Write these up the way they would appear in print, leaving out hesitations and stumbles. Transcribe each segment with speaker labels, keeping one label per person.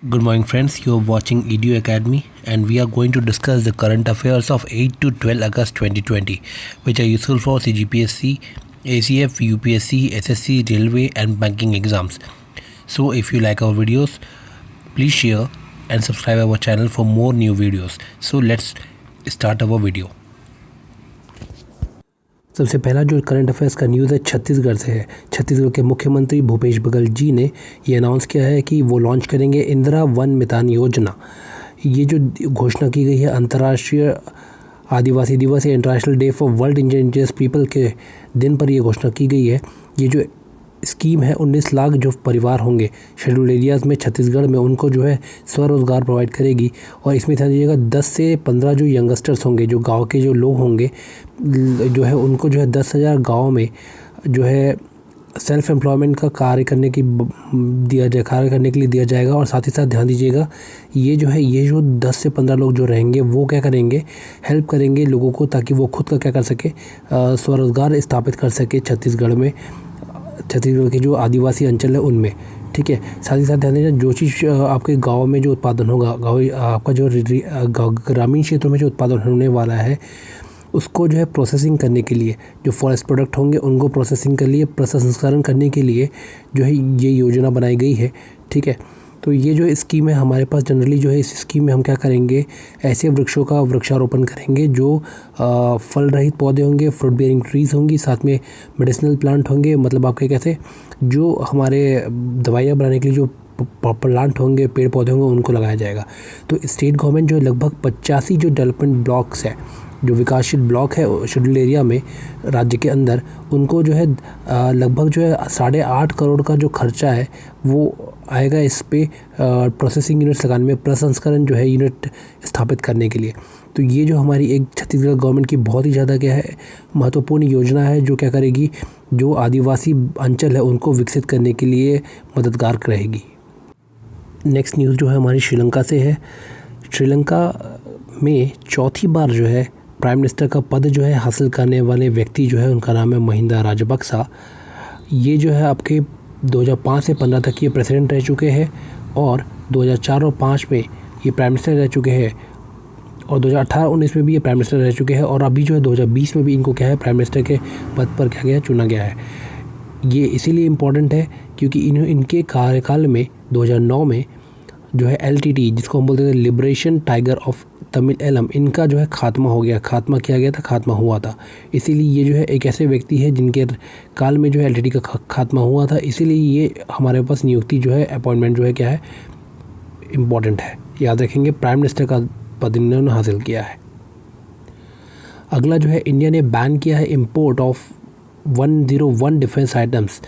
Speaker 1: Good morning friends, you are watching Edu Academy and we are going to discuss the current affairs of 8 to 12 August 2020 which are useful for CGPSC, ACF, UPSC, SSC, Railway and banking exams. So if you like our videos, please share and subscribe our channel for more new videos. So let's start our video. सबसे पहला जो current affairs का news है छत्तीसगढ़ से है। छत्तीसगढ़ के मुख्यमंत्री भूपेश बघेल जी ने ये अनाउंस किया है कि वो लॉन्च करेंगे इंदिरा वन मितान योजना। ये जो घोषणा की गई है अंतर्राष्ट्रीय आदिवासी दिवस या international day for world indigenous people के दिन पर ये घोषणा की गई है। ये जो स्कीम है 19 लाख जो परिवार होंगे शेड्यूल्ड एरियाज़ में छत्तीसगढ़ में, उनको जो है स्वरोज़गार प्रोवाइड करेगी। और इसमें ध्यान दीजिएगा 10 से 15 जो यंगस्टर्स होंगे, जो गांव के जो लोग होंगे, जो है उनको जो है 10,000 गाँव में जो है सेल्फ एम्प्लॉयमेंट का कार्य करने के लिए दिया जाएगा। और साथ ही साथ ध्यान दीजिएगा ये जो 10 से 15 लोग जो रहेंगे वो क्या करेंगे, हेल्प करेंगे लोगों को ताकि वो खुद का क्या कर सके, स्वरोज़गार स्थापित कर सके छत्तीसगढ़ में, छत्तीसगढ़ के जो आदिवासी अंचल है उनमें। ठीक है, साथ ही साथ ध्यान देना जो चीज़ आपके गांव में जो उत्पादन होगा, आपका जो ग्रामीण क्षेत्रों में जो उत्पादन होने वाला है उसको जो है प्रोसेसिंग करने के लिए, जो फॉरेस्ट प्रोडक्ट होंगे उनको प्रोसेसिंग के लिए, प्रसंस्करण करने के लिए जो है ये योजना बनाई गई है। ठीक है, तो ये जो स्कीम है हमारे पास जनरली जो है इस स्कीम में हम क्या करेंगे, ऐसे वृक्षों का वृक्षारोपण करेंगे जो फल रहित पौधे होंगे, फ्रूट बेयरिंग ट्रीज़ होंगी, साथ में मेडिसिनल प्लांट होंगे, मतलब आपके कैसे जो हमारे दवाइयाँ बनाने के लिए जो प्लांट होंगे, पेड़ पौधे होंगे, उनको लगाया जाएगा। तो स्टेट गवर्नमेंट जो लगभग 85 जो डेवलपमेंट ब्लॉक्स है, जो विकासशील ब्लॉक है शेड्यूल्ड एरिया में राज्य के अंदर, उनको जो है लगभग जो है 8.5 करोड़ का जो खर्चा है वो आएगा इस पे प्रोसेसिंग यूनिट्स लगाने में, प्रसंस्करण जो है यूनिट स्थापित करने के लिए। तो ये जो हमारी एक छत्तीसगढ़ गवर्नमेंट की बहुत ही ज़्यादा क्या है महत्वपूर्ण योजना है, जो क्या करेगी, जो आदिवासी अंचल है उनको विकसित करने के लिए मददगार रहेगी। नेक्स्ट न्यूज़ जो है हमारी श्रीलंका से है। श्रीलंका में चौथी बार जो है प्राइम मिनिस्टर का पद जो है हासिल करने वाले व्यक्ति जो है उनका नाम है महिंदा राजपक्सा। ये जो है आपके 2005 से 15 तक ये प्रेसिडेंट रह चुके हैं और 2004 और 5 में ये प्राइम मिनिस्टर रह चुके हैं और 2018-19 में भी ये प्राइम मिनिस्टर रह चुके हैं और अभी जो है 2020 में भी इनको क्या है प्राइम मिनिस्टर के पद पर क्या गया चुना गया है। ये इसीलिए इम्पॉर्टेंट है क्योंकि इनके कार्यकाल में 2009 में जो है LTT, जिसको हम बोलते थे liberation tiger of Tamil Eelam, इनका जो है खात्मा हुआ था। इसीलिए ये जो है एक ऐसे व्यक्ति है जिनके काल में जो है LTT का खात्मा हुआ था, इसीलिए ये हमारे पास नियुक्ति जो है, अपॉइंटमेंट जो है क्या है, इम्पॉर्टेंट है। याद रखेंगे प्राइम मिनिस्टर का पद इन्होंने हासिल किया है। अगला जो है इंडिया ने बैन किया है इम्पोर्ट ऑफ 101 डिफेंस आइटम्स।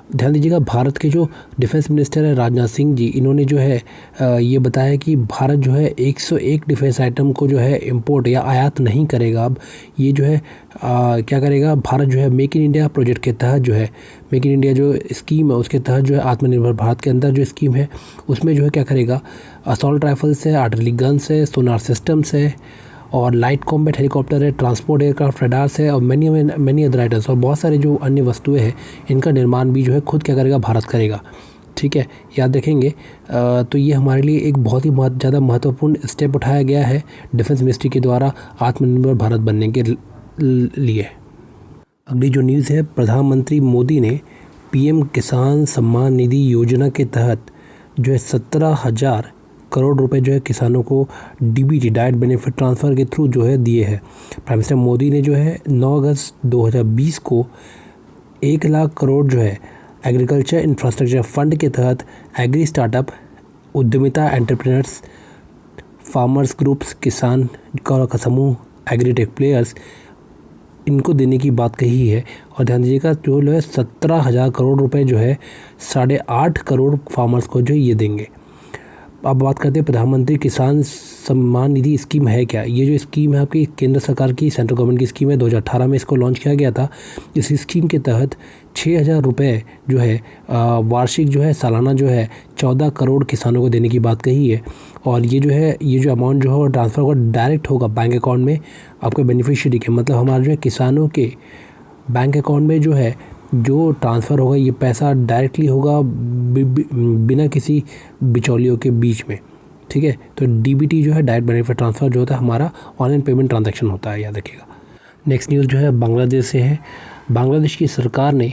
Speaker 1: ध्यान दीजिएगा भारत के जो डिफेंस मिनिस्टर है राजनाथ सिंह जी, इन्होंने जो है ये बताया कि भारत जो है 101 डिफेंस आइटम को जो है इंपोर्ट या आयात नहीं करेगा। अब ये जो है क्या करेगा, भारत जो है मेक इन इंडिया प्रोजेक्ट के तहत जो है, मेक इन इंडिया जो स्कीम है उसके तहत जो है आत्मनिर्भर भारत के अंदर जो स्कीम है उसमें जो है क्या करेगा, असॉल्ट राइफल्स है, आर्टिलरी गन्स है, सोनार सिस्टम्स है और लाइट कॉम्बैट हेलीकॉप्टर है, ट्रांसपोर्ट एयरक्राफ्ट रडार्स है और मैनी अदर आइटम्स और बहुत सारे जो अन्य वस्तुएं हैं, इनका निर्माण भी जो है खुद क्या करेगा, भारत करेगा। ठीक है, याद रखेंगे। तो ये हमारे लिए एक बहुत ही ज़्यादा महत्वपूर्ण स्टेप उठाया गया है डिफेंस मिनिस्ट्री के द्वारा आत्मनिर्भर भारत बनने के लिए। अगली जो न्यूज़ है, प्रधानमंत्री मोदी ने PM किसान सम्मान निधि योजना के तहत जो है 17,000 करोड़ रुपए जो है किसानों को DBT डायरेक्ट बेनिफिट ट्रांसफ़र के थ्रू जो है दिए हैं। प्राइम मिनिस्टर मोदी ने जो है 9 अगस्त 2020 को 1 लाख करोड़ जो है एग्रीकल्चर इंफ्रास्ट्रक्चर फंड के तहत एग्री स्टार्टअप, उद्यमिता, एंटरप्रेन्योर्स, फार्मर्स ग्रुप्स, किसान का समूह, एग्रीटेक प्लेयर्स, इनको देने की बात कही है। और ध्यान दीजिएगा जो है 17,000 करोड़ रुपए जो है 8.5 करोड़ फार्मर्स को जो ये देंगे। अब बात करते हैं प्रधानमंत्री किसान सम्मान निधि स्कीम है क्या। ये जो स्कीम है आपकी केंद्र सरकार की, सेंट्रल गवर्नमेंट की स्कीम है। 2018 में इसको लॉन्च किया गया था। इस स्कीम के तहत 6,000 रुपये जो है वार्षिक जो है सालाना जो है 14 करोड़ किसानों को देने की बात कही है। और ये जो अमाउंट जो है ट्रांसफ़र होगा, डायरेक्ट होगा बैंक अकाउंट में आपके बेनिफिशियरी के, मतलब हमारे जो है किसानों के बैंक अकाउंट में जो है जो ट्रांसफ़र होगा ये पैसा डायरेक्टली होगा बिना किसी बिचौलियों के बीच में, ठीक है। तो डीबीटी जो है डायरेक्ट बेनिफिट ट्रांसफ़र जो होता है हमारा ऑनलाइन पेमेंट ट्रांजैक्शन होता है, याद रखिएगा। नेक्स्ट न्यूज़ जो है बांग्लादेश से है। बांग्लादेश की सरकार ने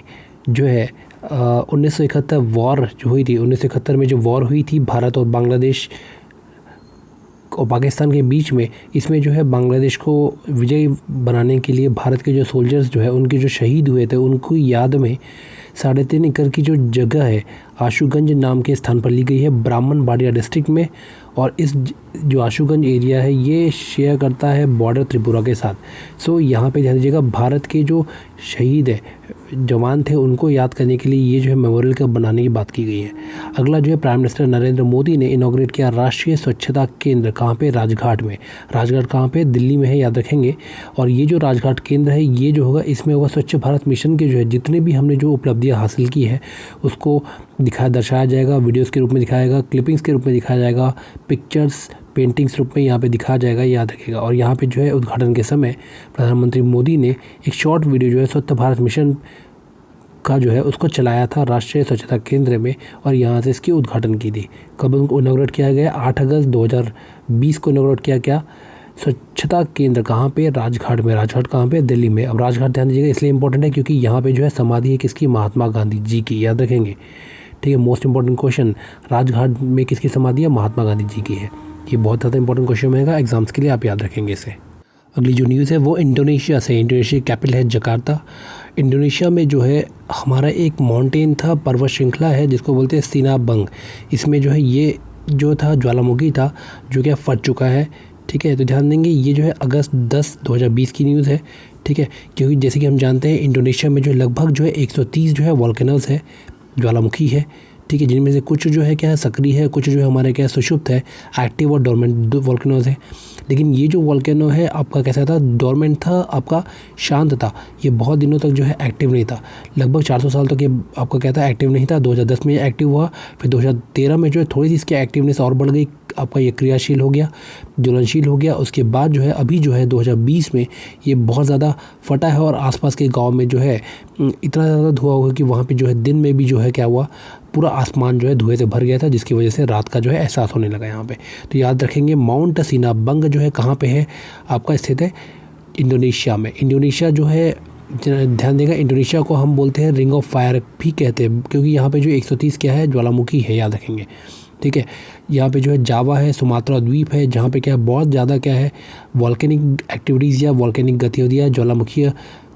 Speaker 1: जो है 1971 वॉर जो हुई थी, 1971 में जो वॉर हुई थी भारत और बांग्लादेश और पाकिस्तान के बीच में, इसमें जो है बांग्लादेश को विजयी बनाने के लिए भारत के जो सोल्जर्स जो है उनके जो शहीद हुए थे उनकी याद में 3.5 एकड़ की जो जगह है आशुगंज नाम के स्थान पर ली गई है ब्राह्मणबाड़िया डिस्ट्रिक्ट में। और इस जो आशुगंज एरिया है ये शेयर करता है बॉर्डर त्रिपुरा के साथ। सो यहाँ पे ध्यान दीजिएगा, भारत के जो शहीद है जवान थे उनको याद करने के लिए ये जो है मेमोरियल का बनाने की बात की गई है। अगला जो है प्राइम मिनिस्टर नरेंद्र मोदी ने इनॉग्रेट किया राष्ट्रीय स्वच्छता केंद्र, कहाँ पे? राजघाट में। राजघाट कहाँ पे? दिल्ली में है, याद रखेंगे। और ये जो राजघाट केंद्र है ये जो होगा इसमें होगा स्वच्छ भारत मिशन के जो है जितने भी हमने जो उपलब्धियाँ हासिल की है उसको दर्शाया जाएगा, वीडियोस के रूप में दिखाया जाएगा, क्लिपिंग्स के रूप में दिखाया जाएगा, पिक्चर्स पेंटिंग्स रूप में यहाँ पे दिखाया जाएगा, याद रखिएगा। और यहाँ पे जो है उद्घाटन के समय प्रधानमंत्री मोदी ने एक शॉर्ट वीडियो जो है स्वच्छ भारत मिशन का जो है उसको चलाया था राष्ट्रीय स्वच्छता केंद्र में और यहाँ से इसकी उद्घाटन की थी। कब उनको इनॉग्रेट किया गया? 8 अगस्त 2020 को इनॉग्रेट किया क्या स्वच्छता केंद्र, कहाँ पे? राजघाट में। राजघाट कहाँ पे? दिल्ली में। अब राजघाट ध्यान दीजिएगा इसलिए इंपॉर्टेंट है क्योंकि यहाँ पे जो है समाधि है किसकी? महात्मा गांधी जी की, याद रखेंगे, ठीक है। मोस्ट इंपॉर्टेंट क्वेश्चन, राजघाट में किसकी समाधि है? महात्मा गांधी जी की है। ये बहुत ज़्यादा इंपॉर्टेंट क्वेश्चन रहेगा एग्जाम्स के लिए, आप याद रखेंगे इसे। अगली जो न्यूज़ है वो इंडोनेशिया से। इंडोनेशिया कैपिटल है जकार्ता। इंडोनेशिया में जो है हमारा एक माउंटेन था, पर्वत श्रृंखला है जिसको बोलते हैं सिनाबंग। इसमें जो है ये जो था ज्वालामुखी था जो क्या फट चुका है, ठीक है। तो ध्यान देंगे ये जो है अगस्त 10, 2020 की न्यूज़ है, ठीक है। क्योंकि जैसे कि हम जानते हैं इंडोनेशिया में जो लगभग जो है 130 जो है वॉल्केनोज है, ज्वालामुखी है, ठीक है, जिनमें से कुछ जो है क्या है सक्रिय है, कुछ जो है हमारे क्या सुषुप्त है, एक्टिव और डोरमेंट वॉल्केनोज है। लेकिन ये जो वॉल्केनो है आपका कैसा था? डोरमेंट था, आपका शांत था, ये बहुत दिनों तक जो है एक्टिव नहीं था। लगभग 400 साल तक ये आपका क्या था? एक्टिव नहीं था। 2010 में एक्टिव हुआ, फिर 2013 में जो है थोड़ी सी इसकी एक्टिवनेस और बढ़ गई, आपका ये क्रियाशील हो गया, ज्वलनशील हो गया। उसके बाद जो है अभी जो है 2020 में ये बहुत ज़्यादा फटा है और आसपास के गांव में जो है इतना ज़्यादा धुआं हुआ कि वहाँ पे जो है दिन में भी जो है क्या हुआ, पूरा आसमान जो है धुएं से भर गया था, जिसकी वजह से रात का जो है एहसास होने लगा यहाँ पे। तो याद रखेंगे माउंट सिनाबंग जो है कहाँ पे है? आपका स्थित है इंडोनेशिया में। इंडोनेशिया जो है ध्यान देगा, इंडोनेशिया को हम बोलते हैं रिंग ऑफ फायर भी कहते हैं क्योंकि यहाँ पे जो 130 क्या है? ज्वालामुखी है, याद रखेंगे, ठीक है। यहाँ पे जो है जावा है, सुमात्रा द्वीप है, जहाँ पे क्या है बहुत ज़्यादा क्या है वॉल्केनिक एक्टिविटीज़ या वॉल्केनिक गतिविधियाँ, ज्वालामुखीय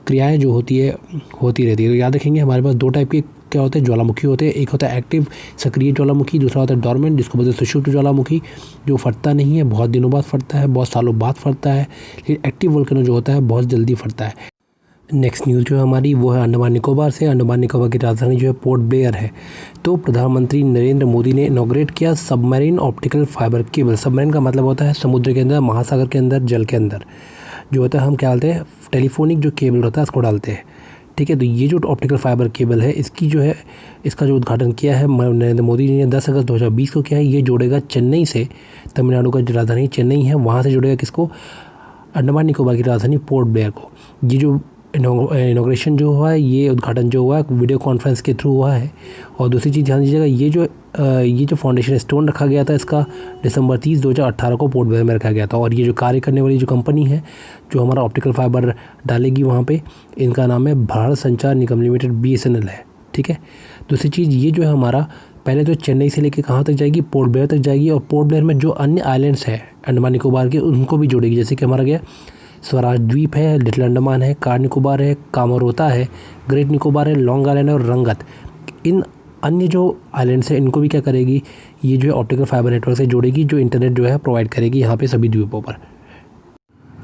Speaker 1: क्रियाएं जो होती रहती है। तो याद रखेंगे हमारे पास दो टाइप के क्या होते हैं? ज्वालामुखी होते हैं। एक होता है एक्टिव सक्रिय ज्वालामुखी, दूसरा होता है डोरमेंट जिसको बोलते हैं सुषुप्त ज्वालामुखी, जो फटता नहीं है, बहुत दिनों बाद फटता है, बहुत सालों बाद फटता है। लेकिन एक्टिव वोल्केनो जो होता है बहुत जल्दी फटता है। नेक्स्ट न्यूज़ जो है हमारी वो है अंडमान निकोबार से। अंडमान निकोबार की राजधानी जो है पोर्ट ब्लेयर है। तो प्रधानमंत्री नरेंद्र मोदी ने इनॉग्रेट किया submarine optical fibre cable. Submarine का मतलब होता है समुद्र के अंदर, महासागर के अंदर, जल के अंदर जो होता है हम क्या डालते हैं? टेलीफोनिक जो केबल होता है उसको डालते हैं, ठीक है। तो ये जो ऑप्टिकल फाइबर केबल है इसकी जो है इसका जो उद्घाटन किया है नरेंद्र मोदी जी ने 10 अगस्त 2020 को किया है। ये जोड़ेगा चेन्नई से, तमिलनाडु का जो राजधानी चेन्नई है वहाँ से जोड़ेगा किसको? अंडमान निकोबार की राजधानी पोर्ट ब्लेयर को। ये जो इनॉग्रेशन जो हुआ है, ये उद्घाटन जो हुआ है वीडियो कॉन्फ्रेंस के थ्रू हुआ है। और दूसरी चीज़ ध्यान दीजिएगा, ये जो फाउंडेशन स्टोन रखा गया था इसका दिसंबर 30, 2018 को पोर्ट ब्लेयर में रखा गया था। और ये जो कार्य करने वाली जो कंपनी है जो हमारा ऑप्टिकल फाइबर डालेगी वहाँ पे, इनका नाम है भारत संचार निगम लिमिटेड, BSNL है, ठीक है। दूसरी चीज़ ये जो है हमारा पहले तो चेन्नई से लेकर कहाँ तक जाएगी? पोर्ट ब्लेयर तक जाएगी। और पोर्ट ब्लेयर में जो अन्य आइलैंड्स हैं अंडमान निकोबार के उनको भी जोड़ेगी, जैसे कि हमारा गया स्वराज द्वीप है, लिटिल अंडमान है, कार निकोबार है, कामोरोता है, ग्रेट निकोबार है, लॉन्ग आइलैंड और रंगत। इन अन्य जो आइलैंड्स हैं इनको भी क्या करेगी? ये जो है ऑप्टिकल फाइबर नेटवर्क से जोड़ेगी, जो इंटरनेट जो है प्रोवाइड करेगी यहाँ पे सभी द्वीपों पर।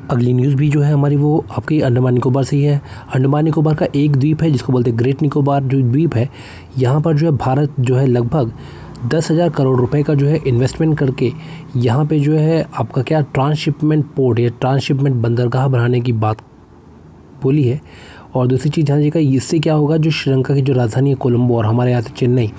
Speaker 1: अगली न्यूज़ भी जो है हमारी वो आपकी अंडमान निकोबार से ही है। अंडमान निकोबार का एक द्वीप है जिसको बोलते हैं ग्रेट निकोबार जो द्वीप है, यहाँ पर जो है भारत जो है लगभग 10,000 करोड़ रुपए का जो है इन्वेस्टमेंट करके यहाँ पे जो है आपका क्या ट्रांसशिपमेंट पोर्ट या ट्रांसशिपमेंट बंदरगाह बनाने की बात बोली है। और दूसरी चीज़ ध्यान दीजिएगा, इससे क्या होगा, जो श्रीलंका की जो राजधानी है कोलंबो और हमारे यहाँ से चेन्नई,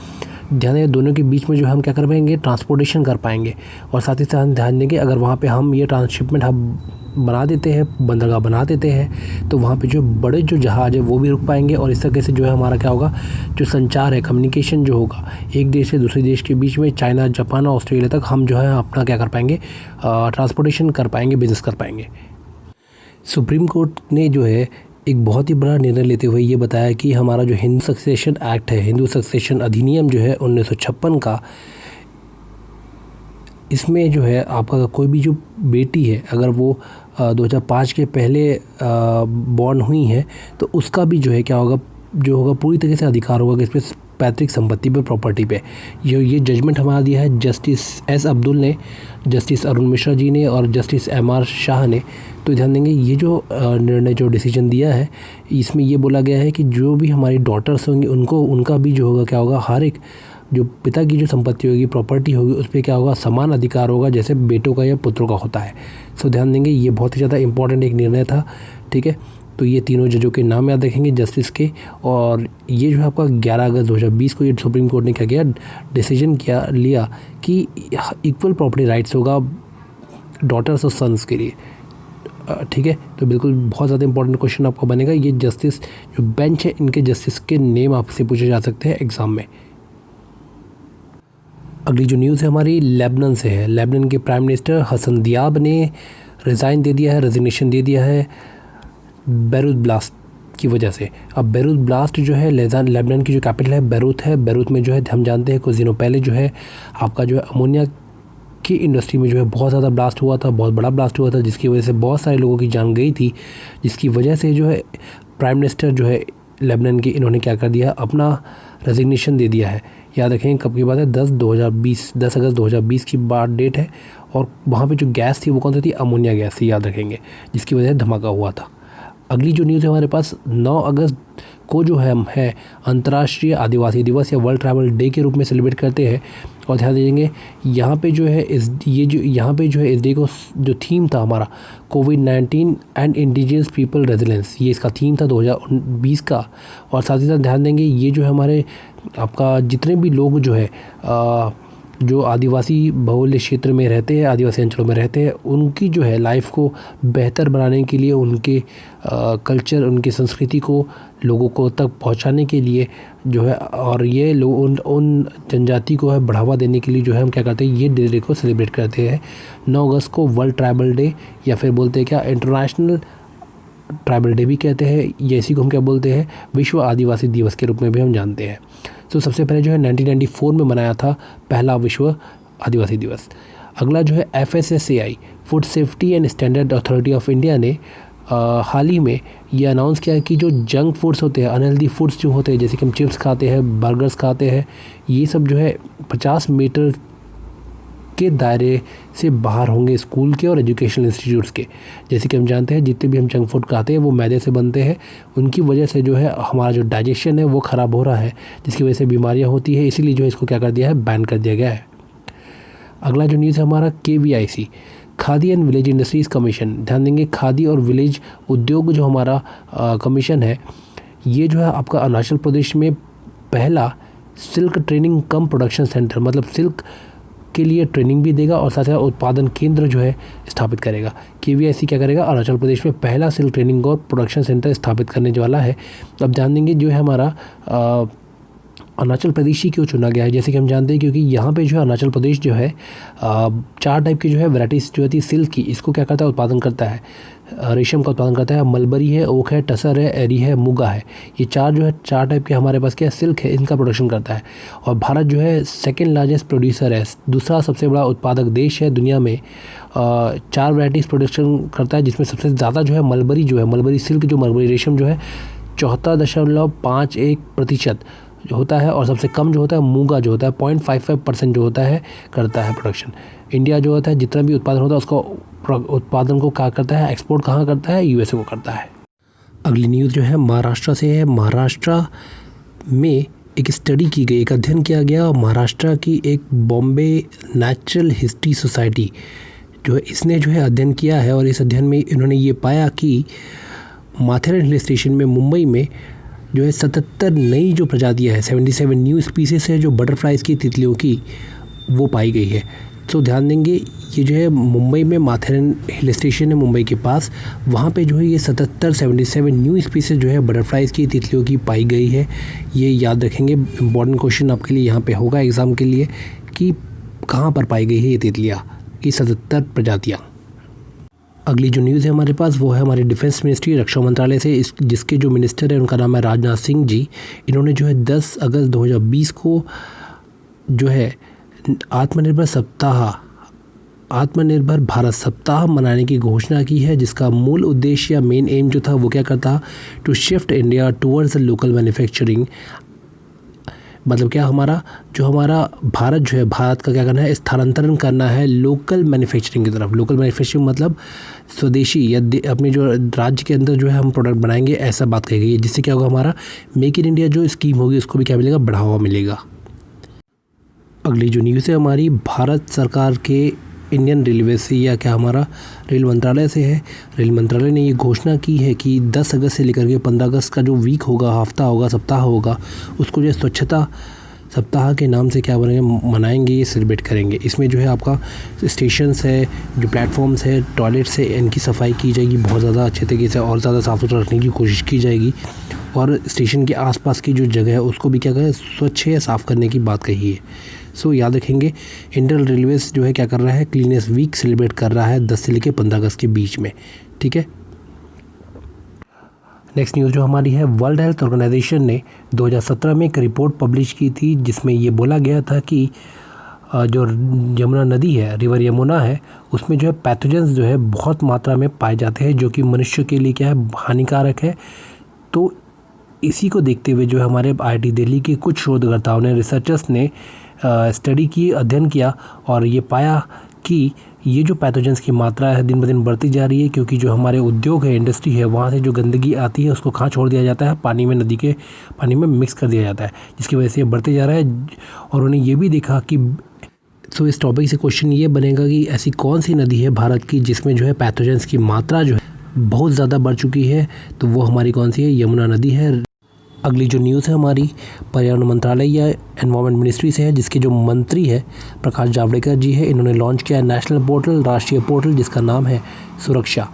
Speaker 1: ध्यान दें दोनों के बीच में जो हम क्या कर पाएंगे? ट्रांसपोर्टेशन कर पाएंगे। और साथ ही साथ ध्यान देंगे अगर वहाँ पे हम ये ट्रांसशिपमेंट हब बना देते हैं, बंदरगाह बना देते हैं, तो वहाँ पे जो बड़े जो जहाज़ है वो भी रुक पाएंगे और इस तरीके से जो है हमारा क्या होगा, जो संचार है, कम्युनिकेशन जो होगा एक देश से दूसरे देश के बीच में, चाइना, जापान और ऑस्ट्रेलिया तक हम जो है अपना क्या कर पाएंगे, ट्रांसपोर्टेशन कर पाएंगे, बिजनेस कर पाएंगे। सुप्रीम कोर्ट ने जो है एक बहुत ही बड़ा निर्णय लेते हुए ये बताया कि हमारा जो हिंदू सक्सेशन एक्ट है, हिंदू सक्सेशन अधिनियम जो है 1956 का, इसमें जो है आपका कोई भी जो बेटी है अगर वो 2005 के पहले बॉर्न हुई है तो उसका भी जो है क्या होगा, जो होगा पूरी तरीके से अधिकार होगा कि इस पर पैतृक संपत्ति पे, प्रॉपर्टी पे। ये जजमेंट हमारा दिया है जस्टिस एस अब्दुल ने, जस्टिस अरुण मिश्रा जी ने और जस्टिस एम.आर. शाह ने। तो ध्यान देंगे ये जो निर्णय, जो डिसीजन दिया है, इसमें ये बोला गया है कि जो भी हमारी डॉटर्स होंगी उनका भी जो होगा क्या होगा, हर एक जो पिता की जो संपत्ति होगी, प्रॉपर्टी होगी, उस पर क्या होगा, समान अधिकार होगा जैसे बेटों का या पुत्रों का होता है। सो ध्यान देंगे ये बहुत ही ज़्यादा इंपॉर्टेंट एक निर्णय था। ठीक है, तो ये तीनों जजों के नाम याद रखेंगे जस्टिस के। और ये जो है आपका 11 अगस्त 2020 को ये सुप्रीम कोर्ट ने क्या किया, डिसीजन लिया कि इक्वल प्रॉपर्टी राइट्स होगा डॉटर्स और सन्स के लिए। ठीक है, तो बिल्कुल बहुत ज़्यादा इंपॉर्टेंट क्वेश्चन आपको बनेगा। ये जस्टिस जो बेंच है, इनके जस्टिस के नेम आपसे पूछे जा सकते हैं एग्ज़ाम में। अगली जो न्यूज़ है हमारी लेबनान से है। लेबनान के प्राइम मिनिस्टर हसन दियाब ने रिज़ाइन दे दिया है, रेजिग्नेशन दे दिया है बेरूत ब्लास्ट की वजह से। अब बेरूत ब्लास्ट जो है लेबनान की जो कैपिटल है बेरूत है। बेरूत में जो है हम जानते हैं कुछ दिनों पहले जो है आपका जो है अमोनिया की इंडस्ट्री में जो है बहुत ज़्यादा ब्लास्ट हुआ था, बहुत बड़ा ब्लास्ट हुआ था, जिसकी वजह से बहुत सारे लोगों की जान गई थी, जिसकी वजह से जो है प्राइम मिनिस्टर जो है लेबनान के, इन्होंने क्या कर दिया, अपना रेजिग्नेशन दे दिया है। याद रखें कब की बात है, 10 अगस्त 2020 की बात डेट है। और वहाँ पे जो गैस थी वो कौन सी थी, अमोनिया गैस थी, याद रखेंगे, जिसकी वजह से धमाका हुआ था। अगली जो न्यूज़ है हमारे पास, 9 अगस्त को जो है हम है अंतर्राष्ट्रीय आदिवासी दिवस या वर्ल्ड ट्राइबल डे के रूप में सेलिब्रेट करते हैं। और ध्यान दीजिए यहाँ पे जो है इस डे को जो थीम था हमारा कोविड-19 एंड इंडिजिनस पीपल रेजिलेंस, ये इसका थीम था 2020 का। और साथ ही साथ ध्यान देंगे ये जो है हमारे आपका जितने भी लोग जो है जो आदिवासी बहुल्य क्षेत्र में रहते हैं, आदिवासी अंचलों में रहते हैं, उनकी जो है लाइफ को बेहतर बनाने के लिए, उनके कल्चर, उनकी संस्कृति को लोगों को तक पहुंचाने के लिए जो है, और ये लोग उन जनजाति को है बढ़ावा देने के लिए जो है हम क्या करते हैं, ये डे को सेलिब्रेट करते हैं। 9 अगस्त को वर्ल्ड ट्राइबल डे या फिर बोलते हैं क्या, इंटरनेशनल ट्राइबल डे भी कहते हैं, ये इसी को हम क्या बोलते हैं, विश्व आदिवासी दिवस के रूप में भी हम जानते हैं। तो सबसे पहले जो है 1994 में मनाया था पहला विश्व आदिवासी दिवस। अगला जो है FSSAI food safety and standard authority of India ने हाल ही में ये अनाउंस किया कि जो जंक फूड्स होते हैं, अनहेल्दी फूड्स जो होते हैं, जैसे कि हम चिप्स खाते हैं, बर्गर्स खाते हैं, ये सब जो है 50 मीटर के दायरे से बाहर होंगे स्कूल के और एजुकेशनल इंस्टीट्यूट्स के। जैसे कि हम जानते हैं जितने भी हम जंक फूड खाते हैं वो मैदे से बनते हैं, उनकी वजह से जो है हमारा जो डाइजेशन है वो ख़राब हो रहा है, जिसकी वजह से बीमारियां होती है, इसीलिए जो है इसको क्या कर दिया है, बैन कर दिया गया है। अगला जो न्यूज़ है हमारा KVIC khadi and village industries commission. ध्यान देंगे खादी और विलेज उद्योग जो हमारा कमीशन है, ये जो है आपका अरुणाचल प्रदेश में पहला सिल्क ट्रेनिंग कम प्रोडक्शन सेंटर, मतलब सिल्क के लिए ट्रेनिंग भी देगा और साथ साथ उत्पादन केंद्र जो है स्थापित करेगा। KVIC क्या करेगा, अरुणाचल प्रदेश में पहला सिल्क ट्रेनिंग और प्रोडक्शन सेंटर स्थापित करने वाला है। अब जान देंगे जो है हमारा अरुणाचल प्रदेश ही क्यों चुना गया है। जैसे कि हम जानते हैं क्योंकि यहाँ पे जो है अरुणाचल प्रदेश जो है 4 टाइप की जो है वैराइटीज़ जो होती है सिल्क की, इसको क्या करता है, उत्पादन करता है, रेशम का उत्पादन करता है। मलबरी है, ओक है, टसर है, एरी है, मुगा है, ये 4 टाइप के हमारे पास क्या सिल्क है, इनका प्रोडक्शन करता है। और भारत जो है सेकेंड लार्जेस्ट प्रोड्यूसर है, दूसरा सबसे बड़ा उत्पादक देश है दुनिया में। 4 वैराइटीज़ प्रोडक्शन करता है, जिसमें सबसे ज़्यादा जो है मलबरी जो है, मलबरी सिल्क जो मलबरी रेशम जो है 74.51% जो होता है, और सबसे कम जो होता है मूंगा जो होता है 0.55% जो होता है करता है प्रोडक्शन। इंडिया जो होता है जितना भी उत्पादन होता है उसको उत्पादन को क्या करता है, एक्सपोर्ट कहाँ करता है, USA को करता है। अगली न्यूज़ जो है महाराष्ट्र से है। महाराष्ट्र में एक स्टडी की गई, एक अध्ययन किया गया महाराष्ट्र की एक बॉम्बे नेचुरल हिस्ट्री सोसाइटी जो है, इसने जो है अध्ययन किया है। और इस अध्ययन में इन्होंने ये पाया कि माथेरन हिल स्टेशन में मुंबई में जो है 77 नई जो प्रजातियां हैं, 77 न्यू स्पीसीज है जो बटरफ्लाइज की, तितलियों की, वो पाई गई है। तो ध्यान देंगे ये जो है मुंबई में माथेरन हिल स्टेशन है मुंबई के पास, वहाँ पे जो है ये 77 न्यू स्पीसीज जो है बटरफ्लाइज़ की, तितलियों की पाई गई है। ये याद रखेंगे, इम्पॉर्टेंट क्वेश्चन आपके लिए यहाँ पे होगा एग्ज़ाम के लिए कि कहाँ पर पाई गई है ये तितलियाँ, ये 77 प्रजातियाँ। अगली जो न्यूज़ है हमारे पास वो है हमारी डिफेंस मिनिस्ट्री, रक्षा मंत्रालय से, जिसके जो मिनिस्टर है उनका नाम है राजनाथ सिंह जी। इन्होंने जो है 10 अगस्त 2020 को जो है आत्मनिर्भर भारत सप्ताह मनाने की घोषणा की है, जिसका मूल उद्देश्य या मेन एम जो था वो क्या करता, to shift India towards local manufacturing. मतलब क्या, हमारा भारत जो है, भारत का क्या करना है, स्थानांतरण करना है लोकल मैन्युफैक्चरिंग की तरफ। लोकल मैन्युफैक्चरिंग मतलब स्वदेशी या अपने जो राज्य के अंदर जो है हम प्रोडक्ट बनाएंगे, ऐसा बात कही गई है, जिससे क्या होगा, हमारा मेक इन इंडिया जो स्कीम होगी उसको भी क्या मिलेगा, बढ़ावा मिलेगा। अगली जो न्यूज़ है हमारी भारत सरकार के इंडियन रेलवे से या क्या हमारा रेल मंत्रालय से है। रेल मंत्रालय ने ये घोषणा की है कि 10 अगस्त से लेकर के 15 अगस्त का जो वीक होगा, हफ्ता होगा, सप्ताह होगा, उसको जो स्वच्छता सप्ताह के नाम से क्या मनाएंगे, ये सेलिब्रेट करेंगे। इसमें जो है आपका स्टेशंस है, जो प्लेटफॉर्म्स है, टॉयलेट्स है, इनकी सफाई की जाएगी बहुत ज़्यादा अच्छे तरीके से और ज़्यादा साफ़ सुथरा रखने की कोशिश की जाएगी। और स्टेशन के आसपास की जो जगह है उसको भी क्या करें, स्वच्छ या साफ़ करने की बात कही है। सो याद रखेंगे, इंडियन रेलवेज जो है क्या कर रहा है, क्लीनेस वीक सेलिब्रेट कर रहा है 10 से लेकर 15 अगस्त के बीच में। ठीक है। नेक्स्ट न्यूज़ जो हमारी है, वर्ल्ड हेल्थ ऑर्गेनाइजेशन ने 2017 में एक रिपोर्ट पब्लिश की थी, जिसमें ये बोला गया था कि जो यमुना नदी है, रिवर यमुना है, उसमें जो है पैथोजेंस जो है बहुत मात्रा में पाए जाते हैं, जो कि मनुष्य के लिए क्या है, हानिकारक है। तो इसी को देखते हुए जो है हमारे IIT दिल्ली के कुछ शोधकर्ताओं ने, रिसर्चर्स ने स्टडी की, अध्ययन किया और ये पाया कि ये जो पैथोजेंस की मात्रा है दिन ब दिन बढ़ती जा रही है, क्योंकि जो हमारे उद्योग है, इंडस्ट्री है, वहाँ से जो गंदगी आती है उसको कहाँ छोड़ दिया जाता है, पानी में, नदी के पानी में मिक्स कर दिया जाता है, जिसकी वजह से ये बढ़ते जा रहा है। और उन्होंने ये भी देखा कि इस टॉपिक से क्वेश्चन ये बनेगा कि ऐसी कौन सी नदी है भारत की जिसमें जो है पैथोजेंस की मात्रा जो है बहुत ज़्यादा बढ़ चुकी है, तो वो हमारी कौन सी है, यमुना नदी है। अगली जो न्यूज़ है हमारी पर्यावरण मंत्रालय या एनवायरनमेंट मिनिस्ट्री से है, जिसके जो मंत्री है प्रकाश जावड़ेकर जी है। इन्होंने लॉन्च किया है नेशनल पोर्टल, राष्ट्रीय पोर्टल, जिसका नाम है सुरक्षा।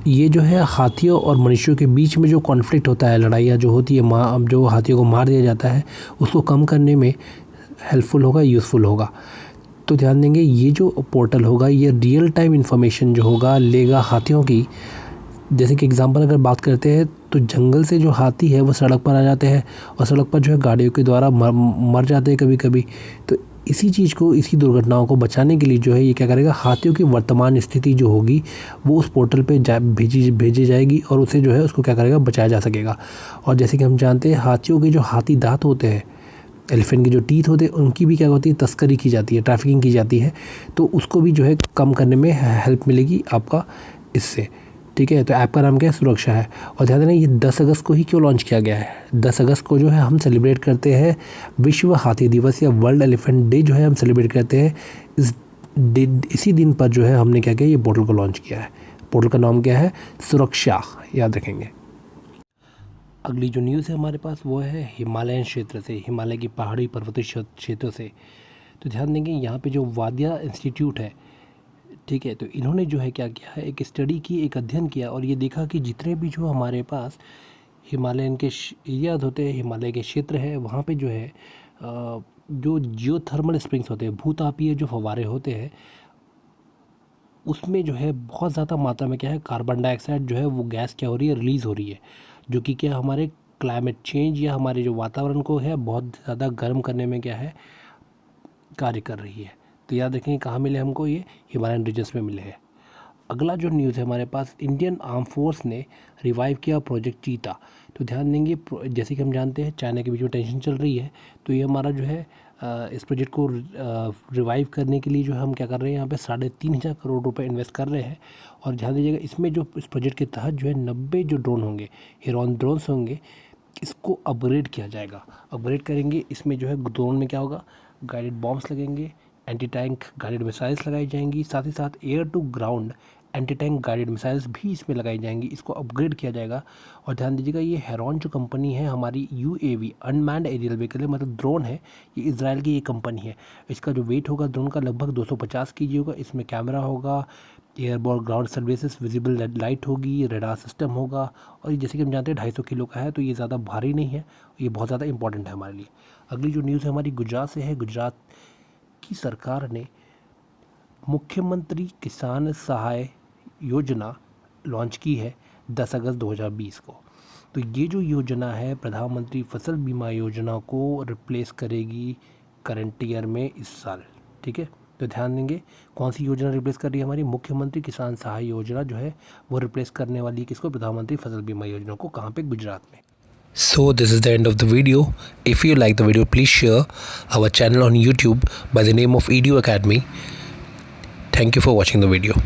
Speaker 1: ये जो है हाथियों और मनुष्यों के बीच में जो कॉन्फ्लिक्ट होता है, लड़ाइयाँ जो होती है, जो हाथियों को मार दिया जाता है, उसको कम करने में हेल्पफुल होगा, यूज़फुल होगा। तो ध्यान देंगे, ये जो पोर्टल होगा ये रियल टाइम इन्फॉर्मेशन जो होगा लेगा हाथियों की। जैसे कि एग्जांपल अगर बात करते हैं तो जंगल से जो हाथी है वो सड़क पर आ जाते हैं और सड़क पर जो है गाड़ियों के द्वारा मर जाते हैं कभी कभी। तो इसी चीज़ को, इसी दुर्घटनाओं को बचाने के लिए जो है ये क्या करेगा, हाथियों की वर्तमान स्थिति जो होगी वो उस पोर्टल पे भेजी जाएगी और उसे जो है उसको क्या करेगा, बचाया जा सकेगा। और जैसे कि हम जानते हैं हाथियों के जो हाथी दांत होते हैं, एलिफेंट के जो टीथ होते हैं, उनकी भी क्या होती है, तस्करी की जाती है, ट्रैफिकिंग की जाती है। तो उसको भी जो है कम करने में हेल्प मिलेगी आपका इससे। ठीक है। तो ऐप का नाम क्या है, सुरक्षा है। और ध्यान देना, ये 10 अगस्त को ही क्यों लॉन्च किया गया है। 10 अगस्त को जो है हम सेलिब्रेट करते हैं विश्व हाथी दिवस या वर्ल्ड एलिफेंट डे जो है हम सेलिब्रेट करते हैं। इसी दिन पर जो है हमने क्या किया, ये पोर्टल को लॉन्च किया है। पोर्टल का नाम क्या है, सुरक्षा, याद रखेंगे। अगली जो न्यूज़ है हमारे पास वो है हिमालयन क्षेत्र से, हिमालय की पहाड़ी पर्वतीय क्षेत्रों से। तो ध्यान देंगे, यहाँ पे जो वादिया इंस्टीट्यूट है, ठीक है, तो इन्होंने जो है क्या किया है, एक स्टडी की, एक अध्ययन किया और ये देखा कि जितने भी जो हमारे पास हिमालयन के एरियाज होते हैं, हिमालय के क्षेत्र है, वहाँ पे जो है जो जियोथर्मल स्प्रिंग्स होते हैं, भूतापीय जो फव्वारे होते हैं, उसमें जो है बहुत ज़्यादा मात्रा में क्या है, कार्बन डाइऑक्साइड जो है वो गैस क्या हो रही है, रिलीज़ हो रही है, जो कि क्या हमारे क्लाइमेट चेंज या हमारे जो वातावरण को है बहुत ज़्यादा गर्म करने में क्या है, कार्य कर रही है। तो याद रखेंगे कहाँ मिले हमको, ये हिमालयन रीजन्स में मिले हैं। अगला जो न्यूज़ है हमारे पास, इंडियन आर्म फोर्स ने रिवाइव किया प्रोजेक्ट चीता। तो ध्यान देंगे, जैसे कि हम जानते हैं चाइना के बीच में टेंशन चल रही है, तो ये हमारा जो है इस प्रोजेक्ट को रिवाइव करने के लिए जो हम क्या कर रहे हैं, यहाँ पे 3,500 करोड़ रुपए इन्वेस्ट कर रहे हैं। और ध्यान दीजिएगा, इसमें जो इस प्रोजेक्ट के तहत जो है 90 जो ड्रोन होंगे, हेरॉन ड्रोन्स होंगे, इसको अपग्रेड किया जाएगा। अपग्रेड करेंगे, इसमें जो है ड्रोन में क्या होगा, गाइडेड बॉम्ब्स लगेंगे, एंटी टैंक गाइडेड मिसाइल्स लगाई जाएंगी, साथ ही साथ air to ground anti tank guided missiles भी इसमें लगाई जाएंगी, इसको अपग्रेड किया जाएगा। और ध्यान दीजिएगा ये हेरॉन जो कंपनी है हमारी UAV अनमैन्ड एरियल व्हीकल है, मतलब ड्रोन है, ये इजराइल की ये कंपनी है। इसका जो वेट होगा ड्रोन का लगभग 250 kg होगा। इसमें कैमरा होगा, airboard ground services, visible light होगी, रेडार सिस्टम होगा। और ये जैसे कि हम जानते हैं 250 किलो का है, तो ये ज़्यादा भारी नहीं है, ये बहुत ज़्यादा इंपॉर्टेंट है हमारे लिए। अगली जो न्यूज़ है हमारी गुजरात से है। गुजरात की सरकार ने मुख्यमंत्री किसान सहाय योजना लॉन्च की है 10 अगस्त 2020 को। तो ये जो योजना है प्रधानमंत्री फसल बीमा योजना को रिप्लेस करेगी करंट ईयर में इस साल, ठीक है। तो ध्यान देंगे कौन सी योजना रिप्लेस कर रही है हमारी, मुख्यमंत्री किसान सहाय योजना जो है वो रिप्लेस करने वाली है किसको, प्रधानमंत्री फसल बीमा योजना को। कहाँ पे, गुजरात में।
Speaker 2: So this is the end of the video. If you like the video, please share our channel on YouTube by the name of Edu Academy. Thank you for watching the video.